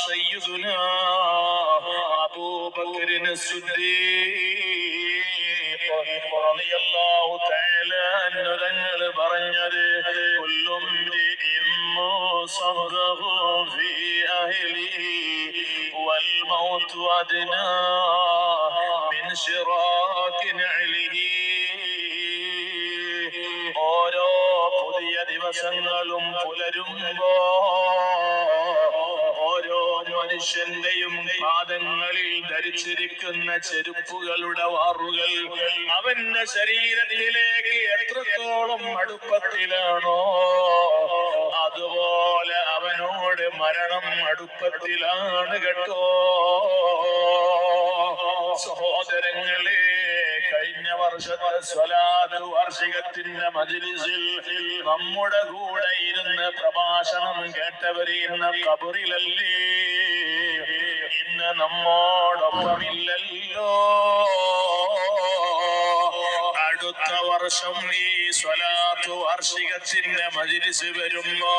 സയ്യിദുനാ അബൂബക്കറിന് സിദ്ദീഖ് റളിയല്ലാഹു തആല അൻഹു തങ്ങൾ പറഞ്ഞത് കുല്ലും മുസദ്ദഖു ഫീ അഹ്ലിഹി വൽ മൗതു അദ്നാ മിൻ ശിറാകി നഅ്ലിഹി. ഓരോ പുതിയ ദിവസങ്ങളും പുലരുമ്പോ ഓരോ മനുഷ്യന്റെയും പാദങ്ങളിൽ ധരിച്ചിരിക്കുന്ന ചെരുപ്പുകളുടെ വാറുകൾ അവന്റെ ശരീരത്തിലേക്ക് എത്രത്തോളം അടുപ്പത്തിലാണോ അതുപോലെ അവനോട് മരണം അടുപ്പത്തിലാണ് കേട്ടോ. സഹോദരങ്ങളെ, കഴിഞ്ഞ വർഷത്തെ സ്വലാത്ത് വാർഷികത്തിന്റെ മജ്‌ലിസിൽ നമ്മുടെ കൂടെ ഇരുന്ന് പ്രഭാഷണം കേട്ടവര് ഇന്ന് ഖബറിലല്ലേ, ഇന്ന് നമ്മോടൊപ്പമില്ലല്ലോ. അടുത്ത വർഷം ഈ സ്വലാത്ത് വാർഷികത്തിന്റെ മജ്‌ലിസ് വരുമ്പോ